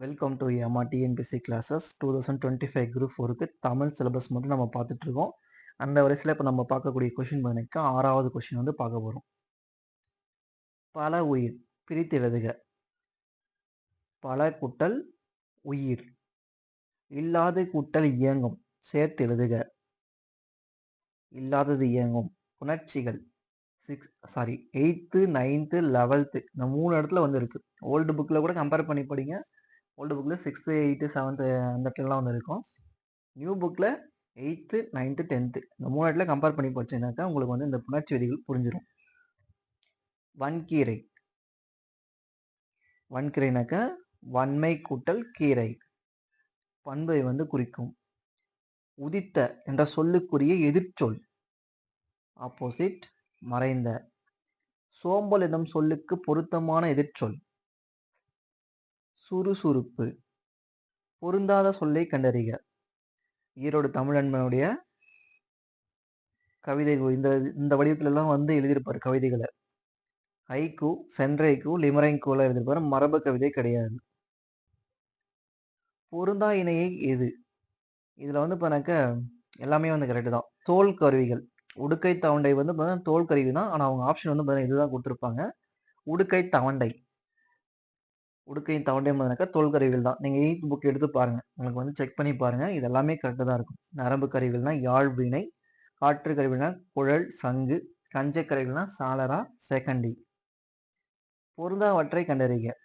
Welcome to MR TNPSC classes 2025 group 4க்கு Tamil syllabus மட்டும் நம்ம பார்த்துட்டு இருக்கோம். அந்த வரிசையில் இப்போ நம்ம பார்க்கக்கூடிய கொஷின் பார்த்தீங்கன்னா 6வது கொஷின் வந்து பார்க்க போகிறோம். பல உயிர் பிரித்து எழுதுக. பல கூட்டல் உயிர் இல்லாத கூட்டல் இயங்கும் சேர்த்து எழுதுக. இல்லாதது இயங்கும் புணர்ச்சிகள் 8th 9th 11th இந்த 3 இடத்துல வந்து இருக்கு. ஓல்டு புக்கில் கூட கம்பேர் பண்ணி படிங்க. ஓல்டு புக்கில் 6th 8th 7th அந்த இடத்துலலாம் வந்து இருக்கும். நியூ புக்கில் 8th 9th 10th இந்த 3 இடத்துல கம்பேர் பண்ணி படிச்சீங்கன்னாக்கா உங்களுக்கு வந்து இந்த புணர்ச்சி விதிகள் புரிஞ்சிடும். வன்கீரை வன்கீரைனாக்கா வன்மை கூட்டல் கீரை பண்பை வந்து குறிக்கும். உதித்த என்ற சொல்லுக்குரிய எதிர்ச்சொல் ஆப்போசிட் மறைந்த. சோம்பல் என்னும் சொல்லுக்கு பொருத்தமான எதிர்ச்சொல் சுறுசுறுப்பு. பொருந்தாத சொல்லை கண்டறிக. ஈரோடு தமிழன்பனுடைய கவிதை இந்த வடிவத்துல எல்லாம் வந்து எழுதியிருப்பாரு கவிதைகளை. ஹைக்கூ, சென்ட்ரைக்கூ, லிமரைக்கூலாம் எழுதியிருப்பாரு. மரபு கவிதை கிடையாது. பொருந்தா இணையை எது? இதுல வந்து பாருங்க எல்லாமே வந்து கரெக்டு தான். தோல் கருவிகள். உடுக்கை தவண்டை வந்து பார்த்தீங்கன்னா தோல் கருவி தான். ஆனால் அவங்க ஆப்ஷன் வந்து பார்த்தீங்கன்னா இதுதான் கொடுத்துருப்பாங்க. உடுக்கை தவண்டை. உடுக்கை தவண்டை பார்த்தீங்கன்னாக்கா தோல் கருவிகள் தான். நீங்கள் 8th புக் எடுத்து பாருங்க. உங்களுக்கு வந்து செக் பண்ணி பாருங்க. இது எல்லாமே கரெக்டாக தான் இருக்கும். நரம்பு கருவிகள்னா யாழ் வீணை, காற்று கருவினா குழல், சங்கு, கஞ்ச கருவிகள்னா சாளரா, செகண்டி. பொருந்தாவற்றை கண்டறிக.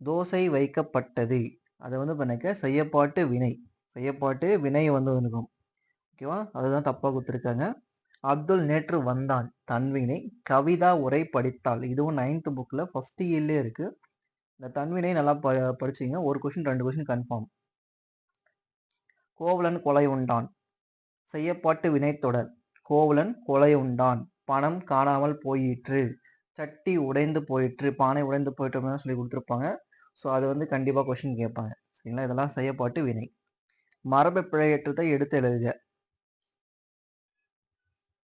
தோசை வைக்கப்பட்டது. அதை வந்து பண்ணக்க செய்யப்பாட்டு வினை. செய்யப்பாட்டு வினை வந்து இருக்கும். ஓகேவா? அதுதான் தப்பா கொடுத்துருக்காங்க. அப்துல் நேற்று வந்தான் தன்வினை. கவிதா உரை படித்தாள். இதுவும் 9th புக்ல ஃபர்ஸ்ட் இயர்லேயே இருக்கு. இந்த தன்வினை நல்லா படிச்சிங்க. ஒரு கொஸ்டின் 2 கொஸ்டின் கன்ஃபார்ம். கோவலன் கொலை உண்டான். செய்யப்பாட்டு வினைத்தொடர். கோவலன் கொலை உண்டான். பணம் காணாமல் போயிற்று. சட்டி உடைந்து போயிற்று. பானை உடைந்து போயிட்டு சொல்லி கொடுத்துருப்பாங்க. ஸோ அது வந்து கண்டிப்பாக கொஸ்டின் கேட்பாங்க. சரிங்களா? இதெல்லாம் செய்யப்பாட்டு வினை. மரபு பிழையற்றதை எடுத்து எழுதுக.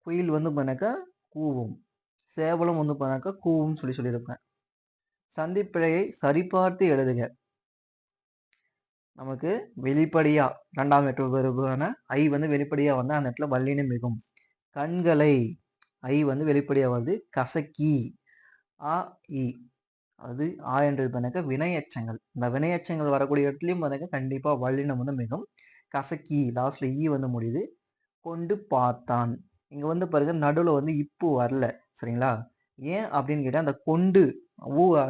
குயில் வந்து பண்ணாக்கா கூவும். சேவலும் வந்து பண்ணாக்கா கூவும் சொல்லியிருப்பேன். சந்திப்பிழையை சரிபார்த்து எழுதுக. நமக்கு வெளிப்படையா 2ஆம் வேற்று வருவான ஐ வந்து வெளிப்படையா வந்து அந்த இடத்துல வல்லினம் மிகும். கண்களை ஐ வந்து வெளிப்படையா வருது. கசக்கி ஆ இ அது ஆ என்றது பண்ணாக்க வினையச்சங்கள். இந்த வினையச்சங்கள் வரக்கூடிய இடத்துலையும் பண்ணாக்க கண்டிப்பா வல்லினம் வந்து மிகும். கசக்கி லாஸ்ட்ல ஈ வந்து முடியுது. கொண்டு பார்த்தான். இங்க வந்து பாருங்க நடுவில் வந்து இப்பு வரல. சரிங்களா? ஏன் அப்படின்னு கேட்டால் அந்த கொண்டு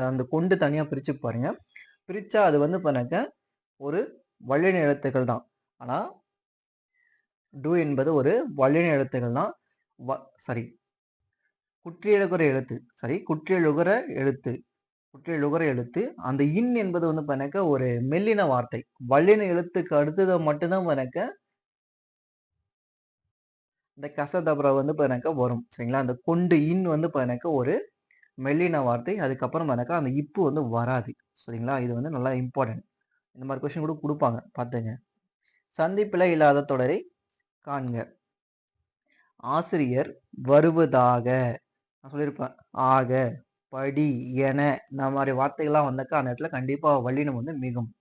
அந்த கொண்டு தனியாக பிரித்து பாருங்க. பிரிச்சா அது வந்து பண்ணாக்க ஒரு வல்லின எழுத்துக்கள் தான். ஆனால் டு என்பது ஒரு வல்லின எழுத்துக்கள் தான். சரி குற்றியலுகர எழுத்து. சரி குற்றியலுகர எழுத்து. குற்றியலுகர எழுத்து. அந்த இன் என்பது வந்து பண்ணாக்க ஒரு மெல்லின வார்த்தை. வல்லின எழுத்துக்கு அடுத்தது மட்டும்தான் பண்ணாக்க இந்த கசதபரா வந்து பண்ணாக்க வரும். சரிங்களா? அந்த கொண்டு இன் வந்து பண்ணாக்க ஒரு மெல்லின வார்த்தை. அதுக்கப்புறம் பண்ணாக்கா அந்த இப்பு வந்து வராது. சரிங்களா? இது வந்து நல்லா இம்பார்ட்டன்ட். இந்த மாதிரி கொஸ்டின் கூட கொடுப்பாங்க. பார்த்துங்க. சந்திப்பிழை இல்லாத தொடரை காண்க. ஆசிரியர் வருவதாக நான் சொல்லியிருப்பேன். ஆக, படி, என இந்த மாதிரி வார்த்தைகள்லாம் வந்தாக்கா அந்த இடத்துல கண்டிப்பாக வல்லினம் வந்து மிகும்.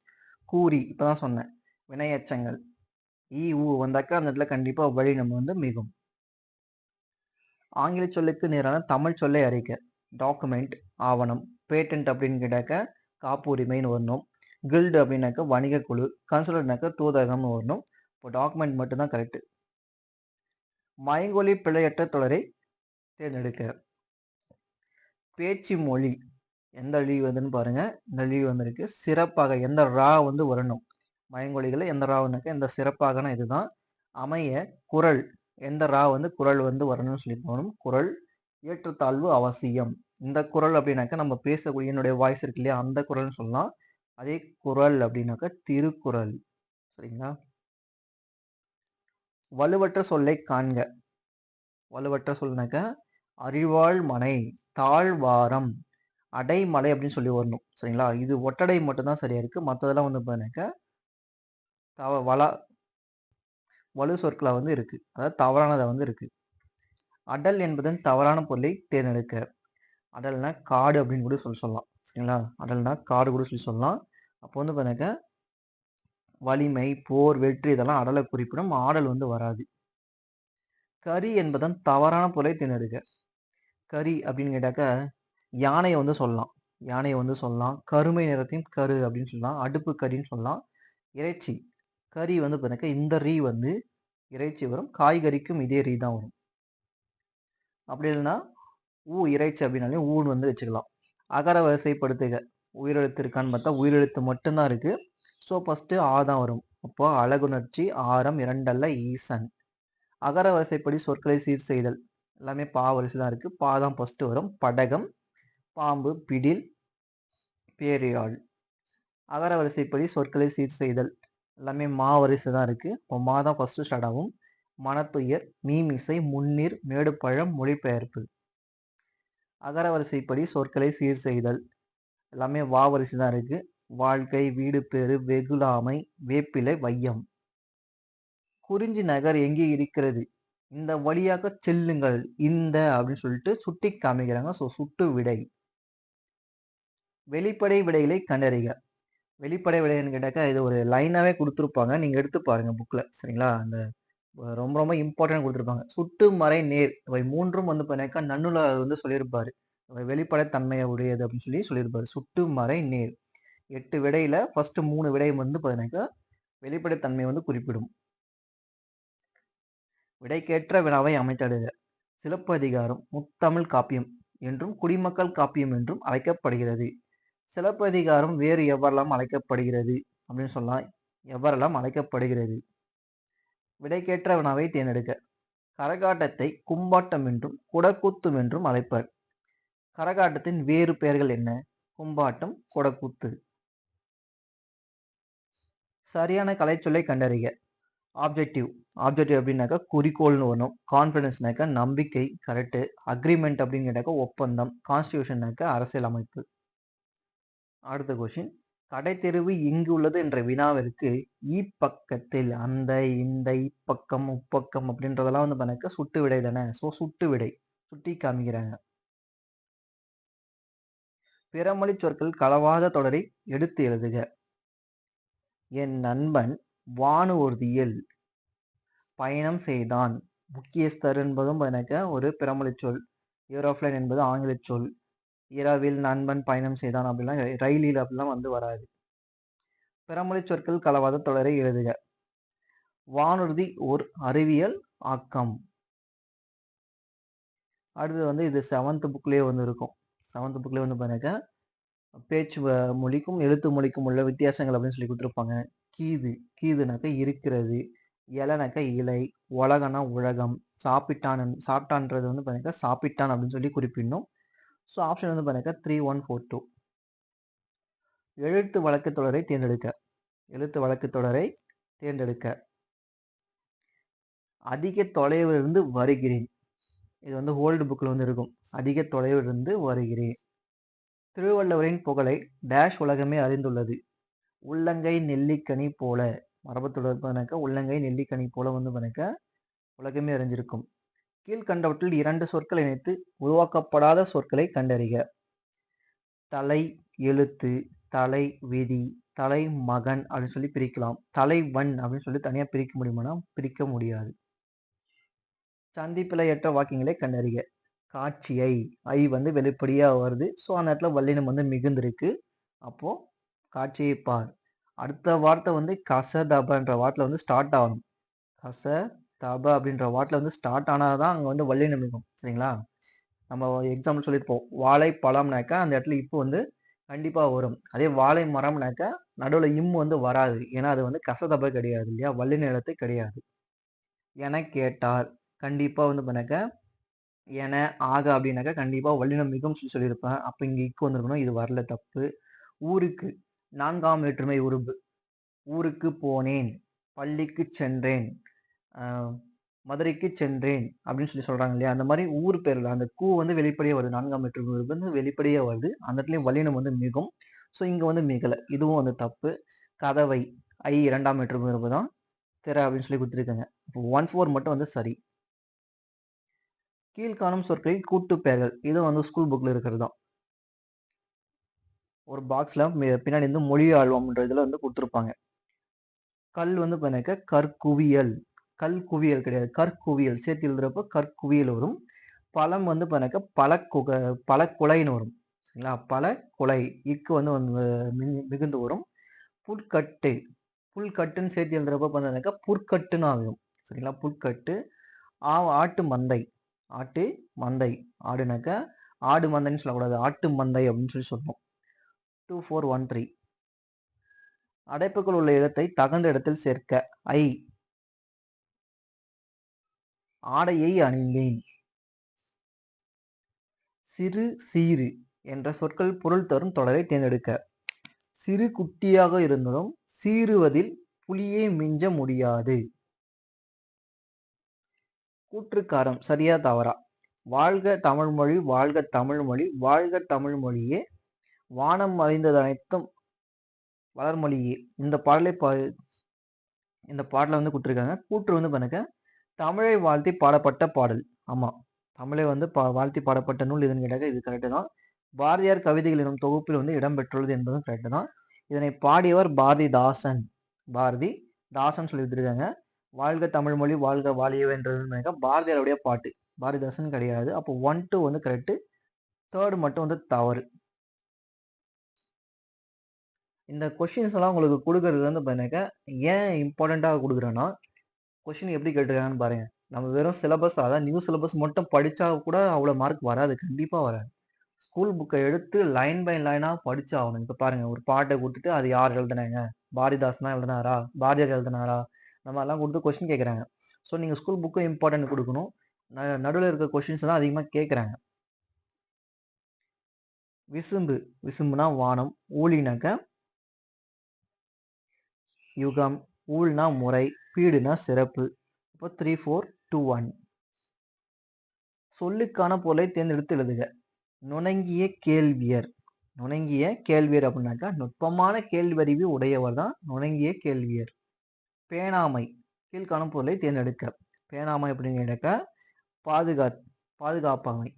கூறி இப்பதான் சொன்னேன். வினையச்சங்கள் ஈ ஊ வந்தாக்கா அந்த இடத்துல கண்டிப்பாக வல்லினம் வந்து மிகும். ஆங்கில சொல்லுக்கு நேரான தமிழ் சொல்லை அறிக்க. டாக்குமெண்ட் ஆவணம். பேட்டன்ட் அப்படின்னு கேட்டாக்க காப்புரிமைன்னு வரணும். கில்டு அப்படின்னாக்க வணிக குழு. கன்சுலர்னாக்க தூதகம்னு வரணும். இப்போ டாக்குமெண்ட் மட்டும்தான் கரெக்ட். மயங்கொலி பிழையற்ற தொடரை தேர்ந்தெடுக்க. பேச்சு மொழி எந்த லீவ் வந்துன்னு பாருங்க. இந்த லீவ் வந்திருக்கு. சிறப்பாக எந்த ரா வந்து வரணும். மயங்கொலிகளை எந்த ராவுனாக்க இந்த சிறப்பாகனா இதுதான். அமைய குரல் எந்த ரா வந்து குரல் வந்து வரணும்னு சொல்லி போகணும். குரல் ஏற்றத்தாழ்வு அவசியம். இந்த குரல் அப்படின்னாக்கா நம்ம பேசக்கூடிய என்னுடைய வாய்ஸ் இருக்கு இல்லையா அந்த குரல்னு சொல்லலாம். அதே குரல் அப்படின்னாக்கா திருக்குறள். சரிங்களா? வலுவற்ற சொல்லை காண்க. வலுவற்ற சொல்னாக்க அறிவாள் மனை, தாழ்வாரம், அடைமலை அப்படின்னு சொல்லி வரணும். சரிங்களா? இது ஒட்டடை மட்டும்தான் சரியா இருக்கு. மற்றதெல்லாம் வந்து பாருனாக்க வலு சொற்களை வந்து இருக்கு. அதாவது தவறானதை வந்து இருக்கு. அடல் என்பதன் தவறான பொருளை தேர்ந்தெடுக்க. அடல்னா காடு அப்படின்னு கூட சொல்லலாம். சரிங்களா? அடல்னா காடு கூட சொல்லலாம். அப்போ வந்து பாருங்க வலிமை, போர், வெற்றி இதெல்லாம் அடலை குறிப்பிடும். ஆடல் வந்து வராது. கரி என்பதன் தவறான பொருளை தேர்ந்தெடுக்க. கரி அப்படின்னு கேட்டாக்க யானையை வந்து சொல்லலாம். யானையை வந்து சொல்லலாம். கருமை நிறத்தையும் கரு அப்படின்னு சொல்லலாம். அடுப்பு கரின்னு சொல்லலாம். இறைச்சி. கரி வந்து பாருங்க இந்த ரீ வந்து இறைச்சி வரும். காய்கறிக்கும் இதே ரீ தான் வரும். அப்படி இல்லைன்னா இறைச்சி அப்படின்னாலே ஊன்னு வந்து வச்சுக்கலாம். அகர வரிசைப்படுத்துக. உயிரெழுத்து இருக்கான்னு பார்த்தா உயிரெழுத்து மட்டும்தான் இருக்கு. ஸோ ஃபர்ஸ்ட் ஆ தான் வரும். அப்போ அழகுணர்ச்சி, ஆரம், இரண்டல்ல, ஈசன். அகர வரிசைப்படி சொற்களை சீர் செய்தல். எல்லாமே பா வரிசை தான் இருக்கு. பா தான் ஃபர்ஸ்ட் வரும். படகம், பாம்பு, பிடில், பேரியாழ். அகர வரிசைப்படி சொற்களை சீர் செய்தல். எல்லாமே மா வரிசை தான் இருக்கு. இப்போ மா தான் ஃபர்ஸ்ட் ஸ்டார்ட் ஆகும். மனத்துயர், மீமிசை, முன்னீர், மேடுப்பழம், மொழிபெயர்ப்பு. அகர வரிசைப்படி சொற்களை சீர் செய்தல். எல்லாமே வா வரிசை தான் இருக்கு. வாழ்க்கை, வீடு பேரு, வெகுளாமை, வேப்பிலை, வையம். குறிஞ்சி நகர் எங்கே இருக்கிறது? இந்த வழியாக செல்லுங்கள். இந்த அப்படின்னு சொல்லிட்டு சுட்டி காமிக்கிறாங்க. ஸோ சுட்டு விடை. வெளிப்படை விடைகளை கண்டறிக. வெளிப்படை விடைன்னு கேட்டாக்கா இது ஒரு லைனாவே கொடுத்துருப்பாங்க. நீங்க எடுத்து பாருங்க புக்ல. சரிங்களா? அந்த ரொம்ப ரொம்ப இம்பார்ட்டன்ட் கொடுத்துருப்பாங்க. சுட்டு மறை நேர் இவை மூன்றும் வந்து பண்ணாக்கா நன்னூலார் வந்து சொல்லியிருப்பாரு. வெளிப்படை தன்மையை உடையது அப்படின்னு சொல்லியிருப்பாரு. சுட்டு மறை நேர் 8 விடையில ஃபர்ஸ்ட் 3 விடை வந்து பார்த்தீங்கன்னாக்கா வெளிப்படைத்தன்மை வந்து குறிப்பிடும். விடைக்கேற்ற வினாவை அமைத்தடுக. சிலப்பதிகாரம் முத்தமிழ் காப்பியம் என்றும் குடிமக்கள் காப்பியம் என்றும் அழைக்கப்படுகிறது. சிலப்பதிகாரம் வேறு எவ்வாறெல்லாம் அழைக்கப்படுகிறது அப்படின்னு சொல்லலாம். எவ்வாறெல்லாம் அழைக்கப்படுகிறது. விடைக்கேற்ற வினாவை தேர்ந்தெடுக்க. கரகாட்டத்தை கும்பாட்டம் என்றும் குடக்கூத்தும் என்றும் அழைப்பர். கரகாட்டத்தின் வேறு பெயர்கள் என்ன? கும்பாட்டம், குடக்கூத்து. சரியான கலைச்சொல்லை கண்டறிக. ஆப்ஜெக்டிவ் அப்படின்னாக்கா குறிக்கோள்னு வரும். கான்ஃபிடன்ஸ்னாக்கா நம்பிக்கை, கரெக்டு. அக்ரிமெண்ட் அப்படின்னு கேட்டாக்கா ஒப்பந்தம். கான்ஸ்டியூஷன்னாக்கா அரசியல் அமைப்பு. அடுத்த கொஸ்டின். கடைத்தெருவு இங்கு உள்ளது என்ற வினாவிற்கு பக்கத்தில் அந்த இந்த இப்பக்கம் உப்பக்கம் அப்படின்றதெல்லாம் வந்து பண்ணாக்க சுட்டு விடை தானே. ஸோ சுட்டு விடை சுட்டி காமிக்கிறாங்க. பிறமொழி சொற்கள் கலவாத தொடரை எடுத்து எழுதுக. என் நண்பன் வானூர்தியில் பயணம் செய்தான். முக்கியஸ்தர் என்பதும் எனக்கு ஒரு பிறமொழி சொல். ஏரோப்ளேன் என்பது ஆங்கில சொல். இரவில் நண்பன் பயணம் செய்தான் அப்படிலாம் ரயிலில் அப்படிலாம் வந்து வராது. பிறமொழி சொற்கள் கலவாத தொடரை எழுதுக. வானூர்தி ஓர் அறிவியல் ஆக்கம். அடுத்து வந்து இது 7th புக்லேயே வந்து இருக்கும். 7th புக்லேயே வந்து பாருங்க பேச்சு மொழிக்கும் எழுத்து மொழிக்கும் உள்ள வித்தியாசங்கள் அப்படின்னு சொல்லி கொடுத்துருப்பாங்க. கீதுனாக்க இருக்கிறது. இலைனாக்க இலை. உலகனா உலகம். சாப்பிட்டான்றது வந்து பாருங்க சாப்பிட்டான் அப்படின்னு சொல்லி குறிப்பிடணும். ஸோ ஆப்ஷன் வந்து பாருங்க 3, 1, 4, 2. எழுத்து வழக்கு தொடரை தேர்ந்தெடுக்க. எழுத்து வழக்கு தொடரை தேர்ந்தெடுக்க. அதிக தொலைவிலிருந்து வருகிறேன். இது வந்து ஓல்டு புக்ல வந்து இருக்கும். அதிக தொலைவிலிருந்து வருகிறேன். திருவள்ளுவரின் புகழை டேஷ் உலகமே அறிந்துள்ளது. உள்ளங்கை நெல்லிக்கனி போல. மரபுத்தொடர்பானாக்க உள்ளங்கை நெல்லிக்கனி போல வந்து பாருங்க உலகமே அறிஞ்சிருக்கும். கீழ்கண்டவற்றில் 2 சொற்கள் இணைத்து உருவாக்கப்படாத சொற்களை கண்டறிக. தலை எழுத்து, தலை விதி, தலை மகன் அப்படின்னு சொல்லி பிரிக்கலாம். தலைவன் அப்படின்னு சொல்லி தனியா பிரிக்க முடியுமானா பிரிக்க முடியாது. சந்திப்பிழையற்ற வாக்கியங்களை கண்டறிக. காட்சியை வந்து வெளிப்படையா வருது. ஸோ அந்த இடத்துல வல்லினம் வந்து மிகுந்திருக்கு. அப்போ காட்சியை பார். அடுத்த வார்த்தை வந்து கசதபன்ற வார்த்தையில வந்து ஸ்டார்ட் ஆகணும். கச தப அப்படின்ற வார்த்தையில வந்து ஸ்டார்ட் ஆனாதான் அங்க வந்து வல்லினம் மிகும். சரிங்களா? நம்ம எக்ஸாம்பிள் சொல்லியிருப்போம். வாழை பழம்னாக்கா அந்த இடத்துல இப்போ வந்து கண்டிப்பா வரும். அதே வாழை மரம்னாக்கா நடுவுல வந்து வராது. ஏன்னா அது வந்து கசதப கிடையாது இல்லையா? வல்லின எழுத்து கிடையாது. என கேட்டார். கண்டிப்பா வந்து பண்ணாக்க என ஆக அப்படின்னாக்கா கண்டிப்பா வல்லினம் மிகும் சொல்லியிருப்பேன். அப்ப இங்க இக்கு வந்திருக்கணும். இது வரல, தப்பு. ஊருக்கு 4ஆம் வேற்றுமை உருபு. ஊருக்கு போனேன், பள்ளிக்கு சென்றேன், மதுரைக்கு சென்றேன் அப்படின்னு சொல்லி சொல்றாங்க இல்லையா? அந்த மாதிரி ஊர் பேர்ல அந்த கூ வந்து வெளிப்படையா வருது. 4ஆம் வேற்றுமை உருபு வந்து வெளிப்படையா வருது. அந்த இடத்துலயும் வல்லினம் வந்து மிகும். ஸோ இங்க வந்து மிகல. இதுவும் வந்து தப்பு. கதவை 2ஆம் வேற்றுமை உருபு தான். திற அப்படின்னு சொல்லி கொடுத்துருக்காங்க. 1, 4 மட்டும் வந்து சரி. கீழ்காணும் சொற்களில் கூட்டு பெயர்கள். இது வந்து ஸ்கூல் புக்ல இருக்கிறது தான். ஒரு பாக்ஸ்ல பின்னாடி வந்து மொழி ஆழ்வம்ன்ற இதுல வந்து கொடுத்துருப்பாங்க. கல் வந்து பண்ணாக்க கற்குவியல். கல்குவியல் கிடையாது. கற்குவியல் சேர்த்து எழுதுறப்போ கற்குவியல் வரும். பழம் வந்து பண்ணாக்க பழக்குலைன்னு வரும். சரிங்களா? பழக்குலை. இக்கு வந்து மிகுந்து வரும். புற்கட்டு. புல்கட்டுன்னு சேர்த்து எழுதுறப்போ பார்த்தீங்கன்னாக்கா புற்கட்டுன்னு ஆகும். சரிங்களா? புற்கட்டு. ஆட்டு மந்தை. ஆட்டு மந்தை. ஆடுனாக்கா ஆடு மந்தைன்னு சொல்லக்கூடாது. ஆட்டு மந்தை அப்படின்னு சொல்லி சொல்லணும். 2413. அடைப்புக்குள் உள்ள எழுத்தை தகுந்த இடத்தில் சேர்க்க. ஐ. ஆடையை அணிந்தேன். சிறு சீரு என்ற சொற்கள் பொருள் தரும் தொடரை தேர்ந்தெடுக்க. சிறு குட்டியாக இருந்தாலும் சீறுவதில் புலியை மிஞ்ச முடியாது. கூற்றுக்காரம் சரியா தவறா? வாழ்க தமிழ்மொழி, வாழ்க தமிழ்மொழி, வாழ்க தமிழ்மொழியே, வானம் அறிந்தது அனைத்தும் வளர்மொழியே. இந்த பாடலை வந்து கொடுத்துருக்காங்க. கூற்று வந்து பண்ணுங்க, தமிழை வாழ்த்தி பாடப்பட்ட பாடல். ஆமா, தமிழை வந்து வாழ்த்தி பாடப்பட்ட நூல் இதுன்னு கேட்டாக்க இது கரெக்டு தான். பாரதியார் கவிதைகள் எனும் தொகுப்பில் வந்து இடம்பெற்றுள்ளது என்பதும் கரெக்டு தான். இதனை பாடியவர் பாரதிதாசன். பாரதிதாசன் சொல்லி கொடுத்துருக்காங்க. வாழ்க தமிழ்மொழி வாழ்க வாழியவென்றது பாரதியாருடைய பாட்டு, பாரதிதாசன் கிடையாது. அப்போ 1, 2 வந்து கரெக்டு, 3 மட்டும் வந்து தவறு. இந்த கொஸ்டின்ஸ் எல்லாம் உங்களுக்கு கொடுக்கறது வந்து பாருங்க, ஏன் இம்பார்ட்டண்ட்டாக கொடுக்குறேன்னா, கொஸ்டின் எப்படி கேட்டிருக்காங்கன்னு பாருங்க. நம்ம வெறும் சிலபஸ், அதாவது நியூ சிலபஸ் மட்டும் படிச்சா கூட அவ்வளோ மார்க் வராது, கண்டிப்பா வராது. ஸ்கூல் புக்கை எடுத்து லைன் பை லைனா படிச்சு ஆகணும். இப்போ பாருங்க, ஒரு பாட்டை கொடுத்துட்டு அது யார் எழுதுனாங்க, பாரதிதாசன் தான் எழுதினாரா, பாரதியார் எழுதினாரா, நம்ம எல்லாம் கொடுத்து கொஸ்டின் கேட்குறாங்க. ஸோ நீங்கள் ஸ்கூல் புக்கு இம்பார்ட்டன்ட் கொடுக்கணும். நடுவில் இருக்க கொஸ்டின்ஸ் தான் அதிகமாக கேட்குறாங்க. விசும்பு. விசும்புனா வானம். ஊழினாக்க யுகம். ஊழ்னா முறை. பீடுனா சிறப்பு. இப்போ 3, 4, 2, 1. சொல்லுக்கான பொருளை தேர்ந்தெடுத்து எழுதுக. நுணங்கிய கேள்வியர். நுணங்கிய கேள்வியர் அப்படின்னாக்கா நுட்பமான கேள்வறிவு உடையவர் தான் நுணங்கிய கேள்வியர். பேணாமை. கீழ்காணும் பொருளை தேர்ந்தெடுக்க. பேணாமை அப்படின்னு கேட்டாக்கா பாதுகாப்பாமை.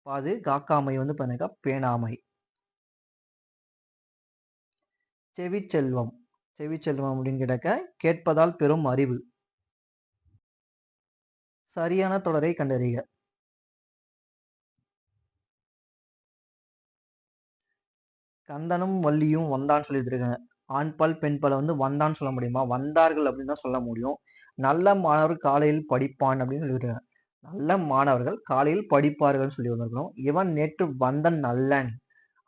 பாதுகாக்காமை வந்து பண்ணாக்கா பேணாமை. செவிச்செல்வம். செவிச்செல்வம் அப்படின்னு கேட்டாக்கா கேட்பதால் பெறும் அறிவு. சரியான தொடரை கண்டறிக. கந்தனும் வள்ளியும் வந்தான்னு சொல்லியிருக்காங்க. ஆண்பால் பெண்பால் வந்து வந்தான்னு சொல்ல முடியுமா? வந்தார்கள் அப்படின்னு தான் சொல்ல முடியும். நல்ல மாணவர் காலையில் படிப்பான் அப்படின்னு சொல்லியிருக்காங்க. நல்ல மாணவர்கள் காலையில் படிப்பார்கள் சொல்லி வந்திருக்கணும். இவன் நேற்று வந்தன் அல்லன்.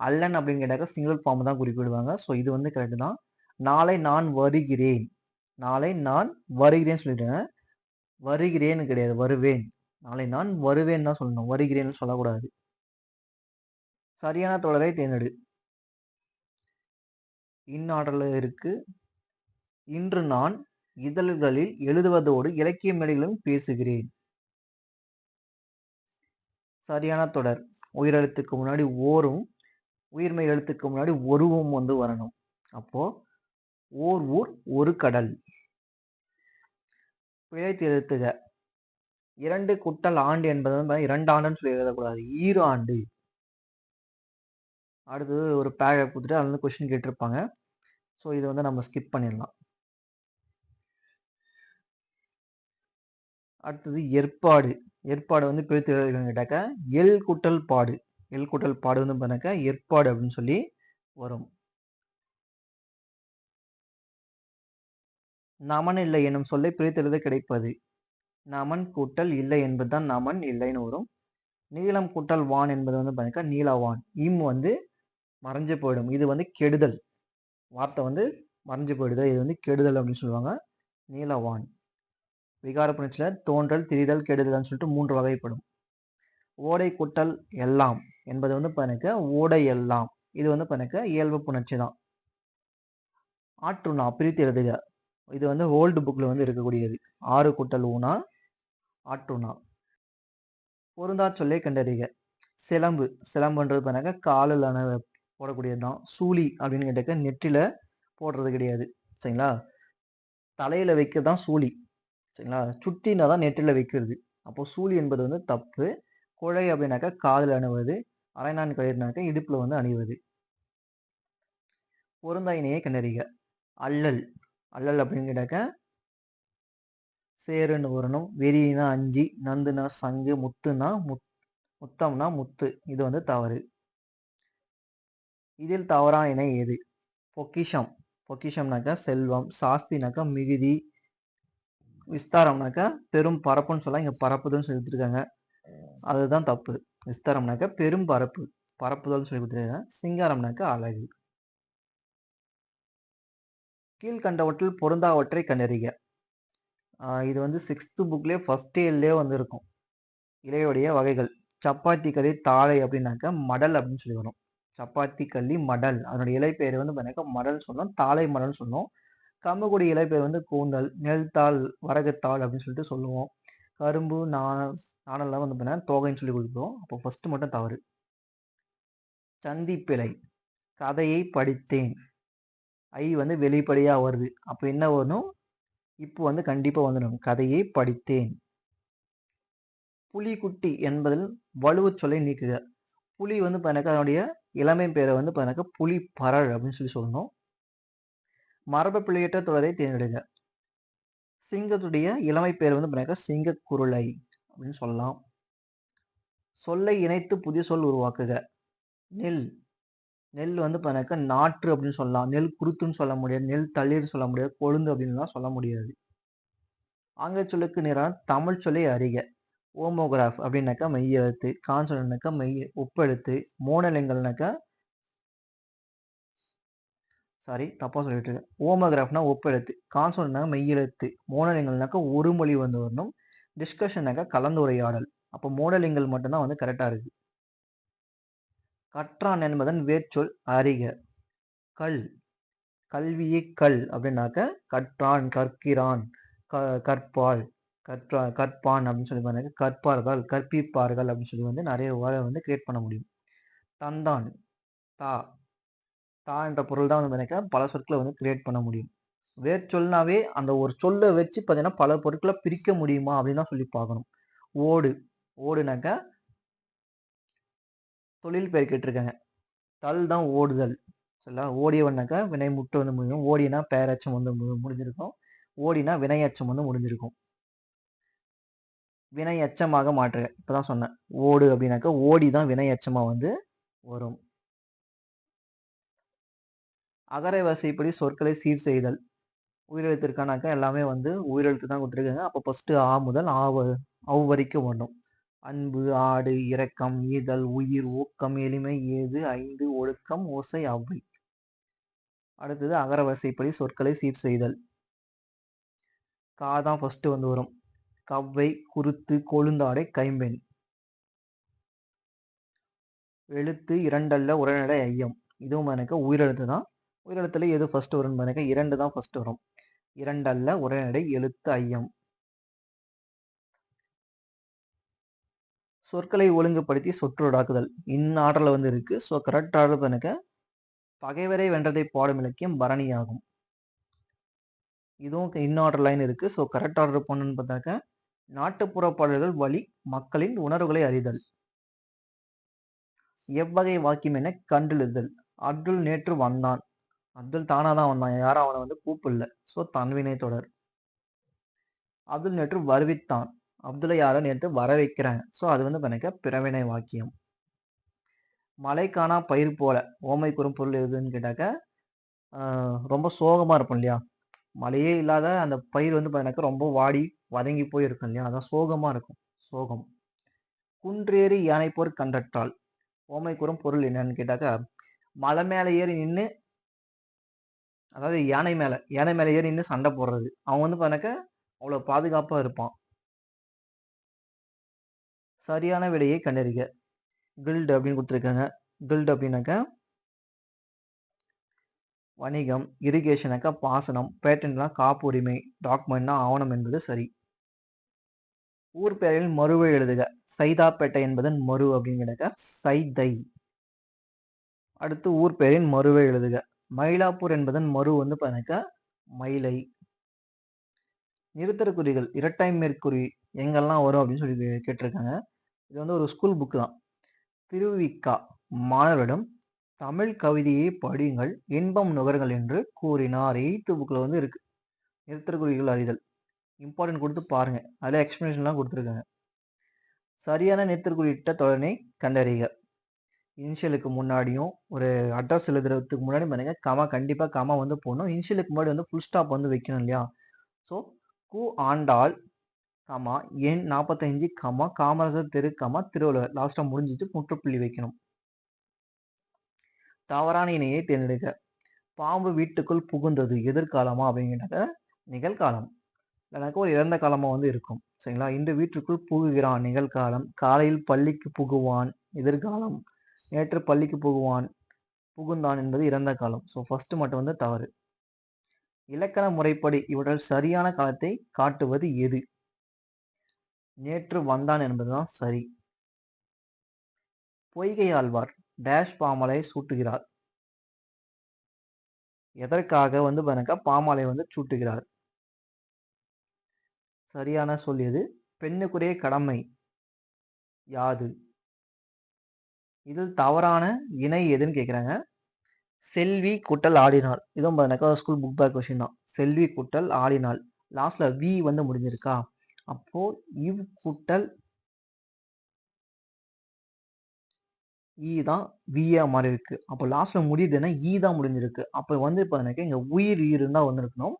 அல்லன் அப்படின்னு கேட்டாக்க சிங்கிள் ஃபார்ம் தான் குறிப்பிடுவாங்க. ஸோ இது வந்து கரெக்ட் தான். நாளை நான் வருகிறேன். நாளை நான் வருகிறேன் சொல்லிடுங்க. வருகிறேன்னு கிடையாது, வருவேன். நாளை நான் வருவேன் தான் சொல்லணும், வருகிறேன்னு சொல்லக்கூடாது. சரியான தொடரை தேர்ந்தெடு. இன்னாடல இருக்கு. இன்று நான் இதழ்களில் எழுதுவதோடு இலக்கிய மேடைகளிலும் பேசுகிறேன். சரியான தொடர். உயிரெழுத்துக்கு முன்னாடி ஓரும், உயிர்மெய் எழுத்துக்கு முன்னாடி ஒருவும் வந்து வரணும். அப்போ ஓர் ஊர் ஒரு கடல். பிழைத்து எழுத்துக. 2 குட்டல் ஆண்டு என்பது வந்து 2 ஆண்டுன்னு சொல்லி எழுதக்கூடாது, ஈராண்டு. அடுத்தது ஒரு பேராகிராஃப் கொடுத்துட்டு அதுல வந்து கொஸ்டின் கேட்டிருப்பாங்க. ஸோ இதை வந்து நம்ம ஸ்கிப் பண்ணிடலாம். அடுத்தது ஏற்பாடு. ஏற்பாடு வந்து பிரித்து எழுதுகிறேன்னு கேட்டாக்கா எல் கூட்டல் பாடு. எல் கூட்டல் பாடு வந்து பண்ணாக்கா ஏற்பாடு அப்படின்னு சொல்லி வரும். நமன் இல்லை என்னும் சொல்லை பிரித்து எழுத கிடைப்பது. நமன் கூட்டல் இல்லை என்பதுதான் நமன் இல்லைன்னு வரும். நீளம் கூட்டல் வான் என்பது வந்து பண்ணாக்கா நீலவான். இம் வந்து மறைஞ்சு போயிடும். இது வந்து கெடுதல். வார்த்தை வந்து மறைஞ்சு போயிடுது. இது வந்து கெடுதல் அப்படின்னு சொல்லுவாங்க. நீலவான். விகார புணர்ச்சியில தோன்றல், திரிதல், கெடுதல்னு சொல்லிட்டு 3 வகைப்படும். ஓடை கூட்டல் எல்லாம் என்பது வந்து பண்ணக்க ஓடை எல்லாம். இது வந்து பண்ணக்க இயல்பு புணர்ச்சி தான். ஆற்றுணா பிரித்து எழுதுக. இது வந்து ஓல்டு புக்ல வந்து இருக்கக்கூடியது. 6 கூட்டல் ஊனா ஆற்றுணா. பொருந்தா சொல்லை கண்டறிக. சிலம்பு. சிலம்புன்றது பண்ணாக்க காலில் போடக்கூடியது தான். சூழி அப்படின்னு கேட்டாக்க நெற்றில போடுறது கிடையாது. சரிங்களா? தலையில வைக்கிறது தான் சூழி. சரிங்களா? சுட்டினா தான் நெற்றில வைக்கிறது. அப்போ சூழி என்பது வந்து தப்பு. குழை அப்படின்னாக்கா காதில் அணிவது. அரைநான் கயிறுனாக்க இடுப்புல வந்து அணிவது. பொருந்தா இணையை கண்டறிக. அல்லல். அல்லல் அப்படின்னு கேட்டாக்க சேருன்னு வரணும். வெறினா அஞ்சி, நந்துனா சங்கு, முத்துனா முத்தம்னா முத்து. இது வந்து தவறு. இதில் தவறான இணை எது? பொக்கிஷம். பொக்கிஷம்னாக்கா செல்வம். சாஸ்தினாக்கா மிகுதி. விஸ்தாரம்னாக்கா பெரும் பரப்புன்னு சொல்லலாம். இங்க பரப்புதல்னு சொல்லி கொடுத்துருக்காங்க. அதுதான் தப்பு. விஸ்தாரம்னாக்கா பெரும் பரப்பு. பரப்புதல்னு சொல்லி கொடுத்துருக்காங்க. சிங்காரம்னாக்கா அழகு. கீழ்கண்டவற்றில் பொருந்தாவற்றை கண்டறிக. இது வந்து 6th புக்லயே ஃபர்ஸ்ட் இயர்லயே வந்து இருக்கும். இலையுடைய வகைகள். சப்பாத்தி களி தாழை அப்படின்னாக்கா மடல் அப்படின்னு சொல்லி வரும். சப்பாத்தி களி மடல். அதனுடைய இலை பெயர் வந்து பார்த்தீங்கன்னா மடல் சொன்னோம். தாழை மடல் சொன்னோம். கம்புக்குடி இலை பெயர் வந்து கூந்தல், நெல்தாள், வரகுத்தாள் அப்படின்னு சொல்லிட்டு சொல்லுவோம். கரும்பு நாணல்லாம் வந்து பார்த்தீங்கன்னா தோகைன்னு சொல்லி கொடுப்போம். அப்போ ஃபர்ஸ்ட் மட்டும் தவறு. சந்திப்பிழை. கதையை படித்தேன். ஐ வந்து வெளிப்படையா வருது. அப்ப என்ன வரும்? இப்போ வந்து கண்டிப்பா வந்துடும். கதையை படித்தேன். புலிக்குட்டி என்பதில் வலுவச் சொல்லை நீக்குக. புலி வந்து பார்த்தீங்கன்னா அதனுடைய இளமை பேரை வந்து பார்த்தீங்கன்னா புலி பரல் அப்படின்னு சொல்லி சொல்லணும். மரபு பிழையற்ற தொடரை தேர்ந்தெடுங்க. சிங்கத்துடைய இளமை பேர் வந்து பார்த்தீங்கன்னா சிங்க குருளை அப்படின்னு சொல்லலாம். சொல்லை இணைத்து புதிய சொல் உருவாக்குக. நெல். நெல் வந்து பார்த்தீங்கன்னா நாற்று அப்படின்னு சொல்லலாம். நெல் குருத்துன்னு சொல்ல முடியாது. நெல் தளிர் சொல்ல முடியாது. கொழுந்து அப்படின்லாம் சொல்ல முடியாது. ஆங்கில சொல்லுக்கு நேரான தமிழ் சொல்லை அறிக. ஓமோகிராஃப் அப்படின்னாக்கா மெய் எழுத்து. கான்சனன்ட்னாக்கா மெய் ஒப்பெழுத்து. மோனலிங்கல்னாக்கா தப்பா சொல்லிட்டு இருக்கேன். ஓமோகிராஃப்னா ஒப்பெழுத்து. கான்சனன்ட்னா மெய் எழுத்து. மோனலிங்கல்னாக்கா ஒரு மொழி வந்து வரணும். டிஸ்கஷன்னாக்கா கலந்துரையாடல். அப்போ மோனலிங்கல் மட்டும்தான் வந்து கரெக்டா இருக்கு. கற்றான் என்பதன் வேர்ச்சொல் அறிக. கல். கல்வியை கல் அப்படின்னாக்க கற்றான், கற்கிறான், கற்பால், கற்பான் அப்படின்னு சொல்லி பாருங்க. கற்பார்கள், கற்பிப்பார்கள் அப்படின்னு சொல்லி வந்து நிறைய வேர்டை வந்து கிரியேட் பண்ண முடியும். தந்தான். தா. தா என்ற பொருள் தான் வந்து எனக்கு பல சொற்களை வந்து கிரியேட் பண்ண முடியும். வேர்ச்சொல்னாவே அந்த ஒரு சொல்லை வச்சு பார்த்தீங்கன்னா பல பொருட்களை பிரிக்க முடியுமா அப்படின்னு தான் சொல்லி பார்க்கணும். ஓடு. ஓடுனாக்கா தொழில் பெயர் கேட்டிருக்காங்க. தல் தான் ஓடுதல். சரிங்களா? ஓடியவனாக்கா வினை முட்டு வந்து முடியும். ஓடினா பெயரச்சம் வந்து முடிஞ்சிருக்கும். ஓடினா வினையச்சம் வந்து முடிஞ்சிருக்கும். வினை எச்சமாக மாற்றுக. இப்பதான் சொன்னேன். ஓடு அப்படின்னாக்கா ஓடி தான் வினை எச்சமா வந்து வரும். அகர வரிசைப்படி சொற்களை சீர் செய்தல். உயிரெழுத்திற்கானாக்கா எல்லாமே வந்து உயிரெழுத்து தான் கொடுத்துருக்காங்க. அப்போ ஃபர்ஸ்ட் ஆ முதல் அவ் வரைக்கும் வரணும். அன்பு, ஆடு, இரக்கம், ஈதல், உயிர், ஊக்கம், எளிமை, ஏது, ஐந்து, ஒழுக்கம், ஓசை, அவ்வை. அடுத்தது அகர வரிசைப்படி சொற்களை சீர் செய்தல். கா தான் ஃபர்ஸ்ட் வந்து வரும். கவ்வை, குருத்து, கொழுந்தாடை, கைம்பெண். எழுத்து இரண்டல்ல உரைநடை ஐயம். இதுவும் எனக்கு உயிரெழுத்து தான். உயிரெழுத்துல எது ஃபர்ஸ்ட் வரும்னு பாருங்க. 2 தான் ஃபர்ஸ்ட் வரும். இரண்டல்ல உரைநடை எழுத்து ஐயம். சொற்களை ஒழுங்குபடுத்தி சொற்றொடாக்குதல். இன் ஆர்டர்ல வந்து இருக்கு. ஸோ கரெக்ட் ஆர்டர் பாருங்க. பகைவரை வென்றதை பாடும் இலக்கியம் பரணியாகும். இதுவும் இன் ஆர்டர் லைன் இருக்கு. ஸோ கரெக்ட் ஆர்டர் போனோம்னு பார்த்தாக்க நாட்டுப்புற பாடல்கள் வழி மக்களின் உணர்வுகளை அறிதல். எவ்வகை வாக்கியம் என கண்டெழுதல். அப்துல் நேற்று வந்தான். அப்துல் தானா தான் வந்தான். யாரும் அவனை வந்து கூப்பிடல. ஸோ தன்வினை தொடர். அப்துல் நேற்று வருவித்தான். அப்துல்லை யாரோ நேற்று வர வைக்கிறாங்க. ஸோ அது வந்து பண்ணிக்க பிறவினை வாக்கியம். மழை காணா பயிர் போல. ஓமை கூறும் பொருள் எதுன்னு கேட்டாக்க ரொம்ப சோகமா இருக்கும் இல்லையா? மழையே இல்லாத அந்த பயிர் வந்து பார்த்தீங்கன்னாக்கா ரொம்ப வாடி வதங்கி போய் இருக்கும் இல்லையா? அதான் சோகமா இருக்கும். சோகம். குன்றேறி யானை போர் கண்டற்றால். ஓமை கூறும் பொருள் என்னன்னு கேட்டாக்கா மலை மேல ஏறி நின்று, அதாவது யானை மேல ஏறி நின்று சண்டை போடுறது. அவன் வந்து பார்த்தீங்கன்னாக்கா அவ்வளவு பாதுகாப்பா இருப்பான். சரியான விடையை கண்டறிக. கில்டு அப்படின்னு கொடுத்துருக்காங்க. கில்டு அப்படின்னாக்கா வணிகம், இரிகேஷனாக்கா பாசனம், பேட்டன்ட்னா காப்புரிமை, டாக்குமெண்ட்னா ஆவணம் என்பது சரி. ஊர் பெயரில் மருவை எழுதுக. சைதாப்பேட்டை என்பதன் மரு அப்படிங்கிறக்க சைதை. அடுத்து ஊர் பெயரின் மருவை எழுதுக. மயிலாப்பூர் என்பதன் மரு வந்து பாருங்க மயிலை. நிறுத்தற்குறிகள் இரட்டை மேற்குறி எங்கெல்லாம் வரும் அப்படின்னு சொல்லி கேட்டிருக்காங்க. இது வந்து ஒரு ஸ்கூல் புக் தான். திருவிக்கா மாணவரிடம் தமிழ் கவிதையை படியுங்கள் இன்பம் நுகருங்கள் என்று கூறினார். 8th புக்ல வந்து இருக்கு. நிறுத்தற்குறிகள் அறிதல். இம்பார்ட்டன்ட் கொடுத்து பாருங்க. அதில் எக்ஸ்பிளனேஷன்லாம் கொடுத்துருக்காங்க. சரியான நிறுத்தற்குறியிட்ட தொடரை கண்டறிக. இனிஷியலுக்கு முன்னாடியும் ஒரு அட்ரஸ் எழுதுறதுக்கு முன்னாடி பாருங்க கமா, கண்டிப்பாக கமா வந்து போடணும். இனிஷியலுக்கு முன்னாடி வந்து ஃபுல் ஸ்டாப் வந்து வைக்கணும் இல்லையா? ஸோ கு ஆண்டாள் கமா எண் 45 கமா காமராஜர் தெரு கமா திருவள்ளுவர் லாஸ்ட்டாக முடிஞ்சிட்டு முற்றுப்புள்ளி வைக்கணும். தவறான இணையை தேர்ந்தெடுக்க. பாம்பு வீட்டுக்குள் புகுந்தது எதிர்காலமா அப்படிங்கிட்ட நிகழ்காலம். இல்லைனாக்கா ஒரு இறந்த காலமா வந்து இருக்கும். சரிங்களா? இன்று வீட்டிற்குள் புகுகிறான் நிகழ்காலம். காலையில் பள்ளிக்கு புகுவான் எதிர்காலம். நேற்று பள்ளிக்கு புகுவான் புகுந்தான் என்பது இறந்த காலம். ஸோ ஃபர்ஸ்ட் மட்டும் வந்து தவறு. இலக்கண முறைப்படி இவற்றில் சரியான காலத்தை காட்டுவது எது? நேற்று வந்தான் என்பதுதான் சரி. பொய்கை ஆழ்வார் டேஷ் பாமாலை சூட்டுகிறார். எதற்காக வந்து பாருங்க பாமாலை வந்து சூட்டுகிறார்? சரியான சொல் எது? பெண்ணுக்குரிய கடமை யாது? இதில் தவறான இணை எதுன்னு கேட்குறாங்க. செல்வி கூட்டல் ஆடினாள். இதுவும் பாருங்க ஸ்கூல் புக் பேக் கொஸ்டின் தான். செல்வி கூட்டல் ஆடினாள். லாஸ்ட்ல வி வந்து முடிஞ்சிருக்கா? அப்போ இவ் கூட்டல் ஈ தான் வியா மாதிரி இருக்கு. அப்போ லாஸ்ட்ல முடியுதுன்னா ஈ தான் முடிஞ்சிருக்கு. அப்போ வந்து பாருங்க இங்க உயிர் ஈருன்னு தான் வந்திருக்கணும்.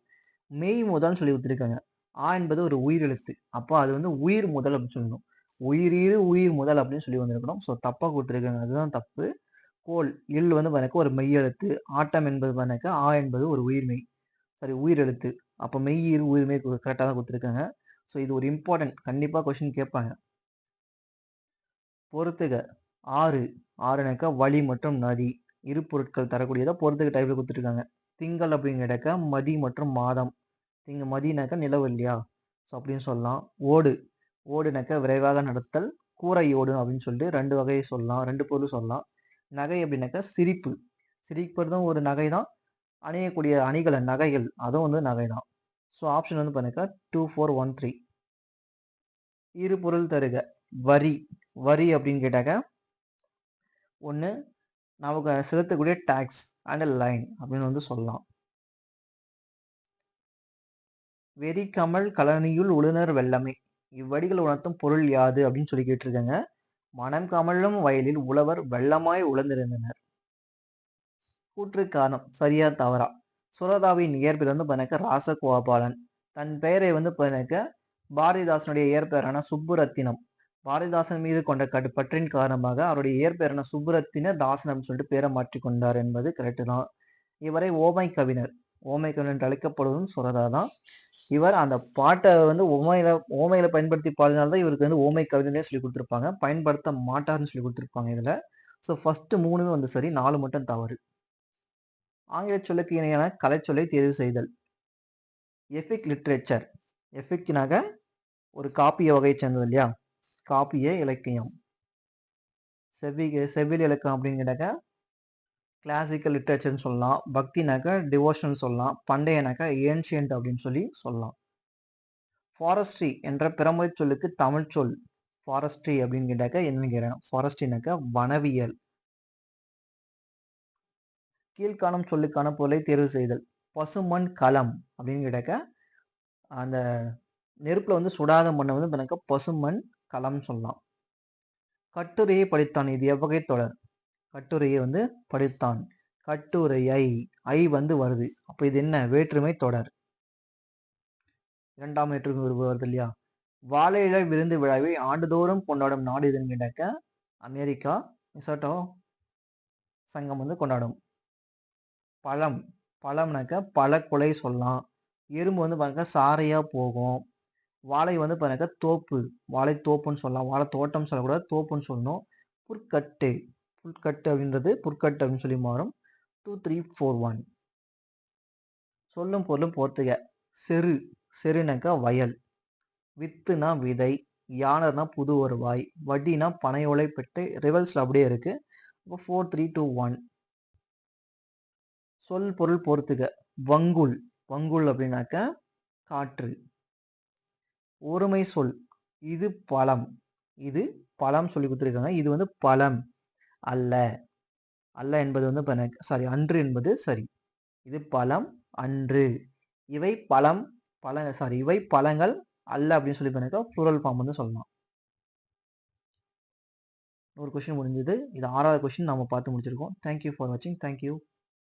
மெய் முதல்னு சொல்லி கொடுத்துருக்காங்க. ஆ என்பது ஒரு உயிரெழுத்து. அப்போ அது வந்து உயிர் முதல் அப்படின்னு சொல்லணும். உயிரீறு உயிர் முதல் அப்படின்னு சொல்லி வந்திருக்கணும். ஸோ தப்பா கொடுத்துருக்காங்க. அதுதான் தப்பு. கோல் இல் வந்து பாருங்க ஒரு மெய் எழுத்து. ஆட்டம் என்பது பாருங்க ஆ என்பது ஒரு உயிர்மெய். சாரி உயிரெழுத்து. அப்போ மெய் ஈறு உயிர்மெய் கரெக்டாக தான் கொடுத்துருக்காங்க. ஸோ இது ஒரு இம்பார்ட்டன்ட். கண்டிப்பாக கொஸ்டின் கேட்பாங்க. பொறுத்துக. ஆறு ஆறுனாக்கா வழி மற்றும் நதி. இரு பொருட்கள் தரக்கூடியதை பொறுத்துக டைப்ல கொடுத்துருக்காங்க. திங்கள் அப்படிங்கிறக்க மதி மற்றும் மாதம். மதினாக்கா நிலவு இல்லையா? ஸோ அப்படின்னு சொல்லலாம். ஓடு ஓடுனாக்கா விரைவாக நடத்தல். கூரை ஓடு அப்படின்னு சொல்லிட்டு 2 வகையை சொல்லலாம். 2 பொருள் சொல்லலாம். நகை அப்படின்னாக்கா சிரிப்பு. சிரிப்பதும் ஒரு நகை தான். அணியக்கூடிய அணிகளை நகைகள் அதுவும் வந்து நகை தான். ஸோ ஆப்ஷன் வந்து பாருங்க 2, 4, 1, 3. இரு பொருள் தருக. வரி வரி அப்படின்னு கேட்டாக்க ஒன்று நமக்கு செலுத்தக்கூடிய டாக்ஸ் அண்ட் லைன் அப்படின்னு வந்து சொல்லலாம். வெறி கமல் கலனியுள் உளுனர் வெள்ளமே. இவ்வடிகள் உணர்த்தும் பொருள் யாது அப்படின்னு சொல்லி கேட்டிருக்காங்க. மனம் கமழும் வயலில் உழவர் வெள்ளமாய் உழந்திருந்தனர். கூற்று காரணம் சரியா தவறா? சுரதாவின் இயற்பெயர் வந்து பாருங்க ராசகோபாலன். தன் பெயரை வந்து பாருங்க பாரதிதாசனுடைய இயற்பெயரான சுப்புரத்தினம். பாரதிதாசன் மீது கொண்ட பற்றின் காரணமாக அவருடைய இயற்பெயரான சுப்புரத்தின தாசன் அப்படின்னு சொல்லிட்டு பேரை மாற்றி கொண்டார் என்பது கரெக்டு தான். இவரை ஓமை கவிஞர் என்று அழைக்கப்படுவதும் சுரதா தான். இவர் அந்த பாட்டை வந்து ஓமையில பயன்படுத்தி பாடினால்தான் இவருக்கு வந்து ஓமை கவிதையே சொல்லி கொடுத்துருப்பாங்க. பயன்படுத்த மாட்டார்னு சொல்லி கொடுத்துருப்பாங்க இதுல. ஸோ ஃபர்ஸ்ட் 3 வந்து சரி, 4 மட்டும் தவறு. ஆங்கில சொல்லுக்கு இணையான கலைச்சொல்லை தேர்வு செய்தல். Epic literature. எபிக்னாக ஒரு காப்பிய வகையை சேர்ந்தது இல்லையா? காப்பிய இலக்கியம். செவ்வியல் இலக்கியம் அப்படின்னு கேட்டாக்க கிளாசிக்கல் லிட்ரேச்சர்னு சொல்லலாம். பக்தினாக்க டிவோஷனல் சொல்லலாம். பண்டையனாக்க ஏன்ஷியன்ட் அப்படின்னு சொல்லி சொல்லலாம். ஃபாரஸ்ட்ரி என்ற பிறமொழி சொல்லுக்கு தமிழ் சொல் ஃபாரஸ்ட்ரி அப்படின்னு கேட்டாக்க என்னன்னு கேட்குறேன். ஃபாரஸ்ட்ரினாக்க வனவியல். கீழ்காணும் சொல்லுக்கான பொருளை தேர்வு செய்தல். பசுமண் களம் அப்படின்னு கேட்டாக்க அந்த நெருப்புல வந்து சுடாத மண்ணை வந்து எனக்கு பசுமண் களம் சொல்லலாம். கட்டுரையை படித்தான். இது எவ்வகை தொடர்? கட்டுரையை வந்து படித்தான். கட்டுரையை ஐ வந்து வருது. அப்ப இது என்ன? வேற்றுமை தொடர். 2ஆம் வேற்றுமை வருது இல்லையா? வாழை இலை விருந்து விழாவை ஆண்டுதோறும் கொண்டாடும் நாடு எதுன்னு கேட்டாக்க அமெரிக்கா மிசோட்டோ சங்கம் வந்து கொண்டாடும். பழம் பழம்னாக்க பல கொலை சொல்லலாம். எறும்பு வந்து பாருங்க சாரையா போகும். வாழை வந்து பாருங்க தோப்பு வாழை தோப்புன்னு சொல்லலாம். வாழை தோட்டம் சொல்லக்கூடாது, தோப்புன்னு சொல்லணும். புற்கட்டு புற்கட்டு அப்படின்றது புற்கட்டு அப்படின்னு சொல்லி மாறும். 2, 3, 4, 1. சொல்லும் பொருளும் போர்த்துக. செரு செருனாக்கா வயல். வித்துனா விதை. யானர்னா புது வருவாய். வட்டினா பனையோலை பெட்டு. ரிவல்ஸ்ல அப்படியே இருக்கு. இப்போ 4, 3, 2, 1. சொல் பொருள் பொறுத்துக. வங்குல் வங்குல் அப்படின்னாக்க காற்று. ஒருமை சொல். இது பழம். இது பழம் சொல்லி கொடுத்துருக்காங்க. இது வந்து பழம் அல்ல. அல்ல என்பது வந்து சாரி அன்று என்பது சரி. இது பழம், அன்று. இவை பழம், இவை பழங்கள் அல்ல அப்படின்னு சொல்லி ப்ளூரல் ஃபார்ம் வந்து சொல்லலாம். ஒரு கொஸ்டின் முடிஞ்சது. இது 6வது கொஸ்டின் நாம பார்த்து முடிச்சிருக்கோம். தேங்க் யூ ஃபார் வாட்சிங். Thank you.